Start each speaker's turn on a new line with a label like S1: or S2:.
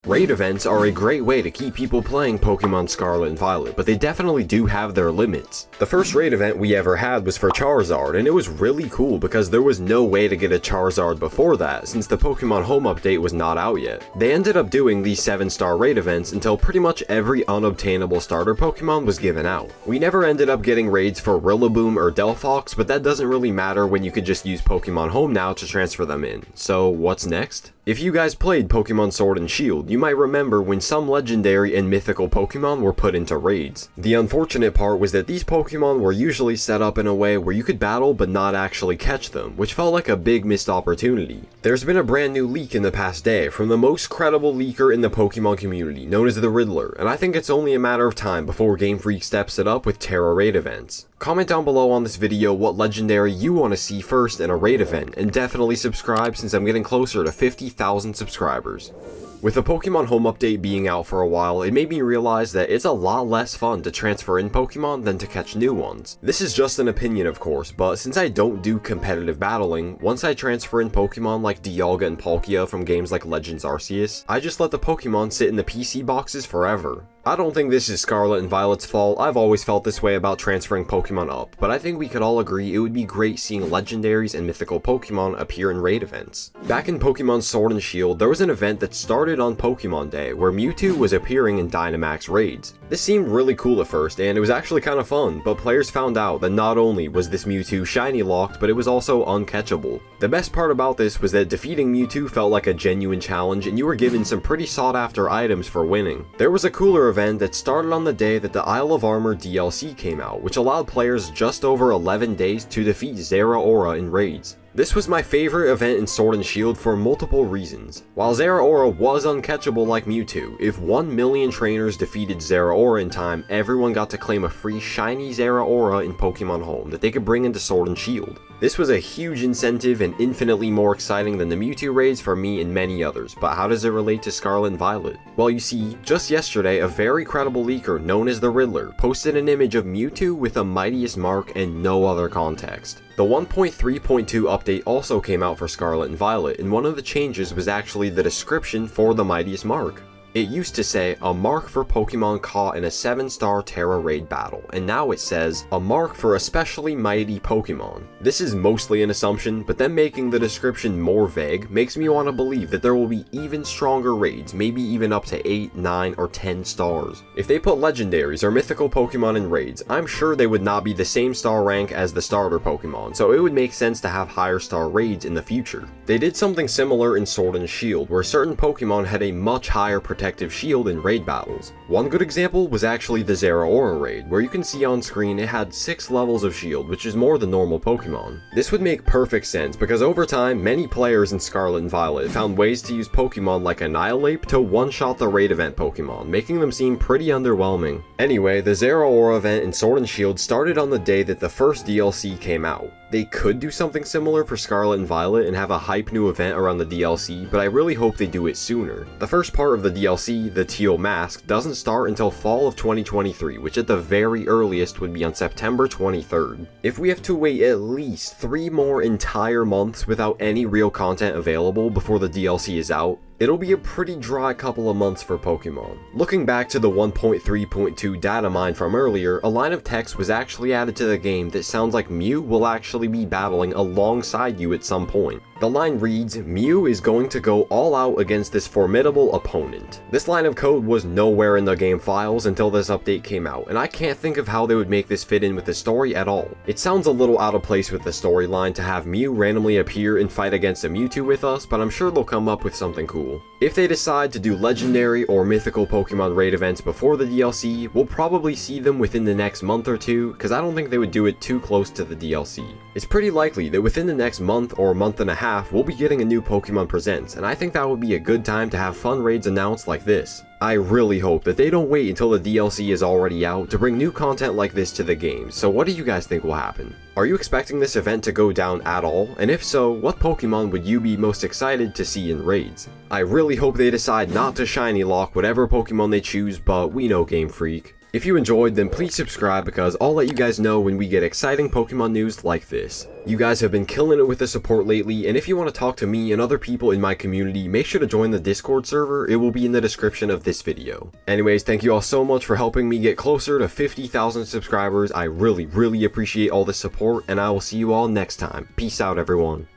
S1: Raid events are a great way to keep people playing Pokemon Scarlet and Violet, but they definitely do have their limits. The first raid event we ever had was for Charizard, and it was really cool because there was no way to get a Charizard before that, since the Pokemon Home update was not out yet. They ended up doing these 7-star raid events until pretty much every unobtainable starter Pokemon was given out. We never ended up getting raids for Rillaboom or Delphox, but that doesn't really matter when you could just use Pokemon Home now to transfer them in. So what's next? If you guys played Pokemon Sword and Shield, you might remember when some legendary and mythical Pokemon were put into raids. The unfortunate part was that these Pokemon were usually set up in a way where you could battle but not actually catch them, which felt like a big missed opportunity. There's been a brand new leak in the past day from the most credible leaker in the Pokemon community, known as the Riddler, and I think it's only a matter of time before Game Freak steps it up with Tera Raid events. Comment down below on this video what legendary you want to see first in a raid event, and definitely subscribe since I'm getting closer to 50,000 subscribers. With the Pokemon Home update being out for a while, it made me realize that it's a lot less fun to transfer in Pokemon than to catch new ones. This is just an opinion of course, but since I don't do competitive battling, once I transfer in Pokemon like Dialga and Palkia from games like Legends Arceus, I just let the Pokemon sit in the PC boxes forever. I don't think this is Scarlet and Violet's fault. I've always felt this way about transferring Pokemon up, but I think we could all agree it would be great seeing legendaries and mythical Pokemon appear in raid events. Back in Pokemon Sword and Shield, there was an event that started on Pokemon Day where Mewtwo was appearing in Dynamax raids. This seemed really cool at first, and it was actually kind of fun, but players found out that not only was this Mewtwo shiny locked, but it was also uncatchable. The best part about this was that defeating Mewtwo felt like a genuine challenge, and you were given some pretty sought after items for winning. There was a cooler event that started on the day that the Isle of Armor DLC came out, which allowed players just over 11 days to defeat Zeraora in raids. This was my favorite event in Sword and Shield for multiple reasons. While Zeraora was uncatchable like Mewtwo, if 1 million trainers defeated Zeraora in time, everyone got to claim a free shiny Zeraora in Pokemon Home that they could bring into Sword and Shield. This was a huge incentive and infinitely more exciting than the Mewtwo raids for me and many others, but how does it relate to Scarlet and Violet? Well, you see, just yesterday a very credible leaker known as the Riddler posted an image of Mewtwo with a Mightiest Mark and no other context. The 1.3.2 update also came out for Scarlet and Violet, and one of the changes was actually the description for the Mightiest Mark. It used to say, a mark for Pokemon caught in a 7-star Tera Raid battle, and now it says, a mark for especially mighty Pokemon. This is mostly an assumption, but them making the description more vague makes me want to believe that there will be even stronger raids, maybe even up to 8, 9, or 10 stars. If they put legendaries or mythical Pokemon in raids, I'm sure they would not be the same star rank as the starter Pokemon, so it would make sense to have higher star raids in the future. They did something similar in Sword and Shield, where certain Pokemon had a much higher protective shield in raid battles. One good example was actually the Zeraora raid, where you can see on screen it had 6 levels of shield, which is more than normal Pokemon. This would make perfect sense because over time, many players in Scarlet and Violet found ways to use Pokemon like Annihilate to one-shot the raid event Pokemon, making them seem pretty underwhelming. Anyway, the Zeraora event in Sword and Shield started on the day that the first DLC came out. They could do something similar for Scarlet and Violet and have a hype new event around the DLC, but I really hope they do it sooner. The first part of the DLC, the Teal Mask, doesn't start until fall of 2023, which at the very earliest would be on September 23rd. If we have to wait at least 3 more entire months without any real content available before the DLC is out, it'll be a pretty dry couple of months for Pokemon. Looking back to the 1.3.2 data mine from earlier, a line of text was actually added to the game that sounds like Mew will actually be battling alongside you at some point. The line reads, Mew is going to go all out against this formidable opponent. This line of code was nowhere in the game files until this update came out, and I can't think of how they would make this fit in with the story at all. It sounds a little out of place with the storyline to have Mew randomly appear and fight against a Mewtwo with us, but I'm sure they'll come up with something cool. If they decide to do legendary or mythical Pokemon raid events before the DLC, we'll probably see them within the next month or two, because I don't think they would do it too close to the DLC. It's pretty likely that within the next month or month and a half, we'll be getting a new Pokemon Presents, and I think that would be a good time to have fun raids announced like this. I really hope that they don't wait until the DLC is already out to bring new content like this to the game, so what do you guys think will happen? Are you expecting this event to go down at all? And if so, what Pokemon would you be most excited to see in raids? I really hope they decide not to shiny lock whatever Pokemon they choose, but we know Game Freak. If you enjoyed, then please subscribe because I'll let you guys know when we get exciting Pokemon news like this. You guys have been killing it with the support lately, and if you want to talk to me and other people in my community, make sure to join the Discord server. It will be in the description of this video. Anyways, thank you all so much for helping me get closer to 50,000 subscribers. I really appreciate all the support, and I will see you all next time. Peace out, everyone.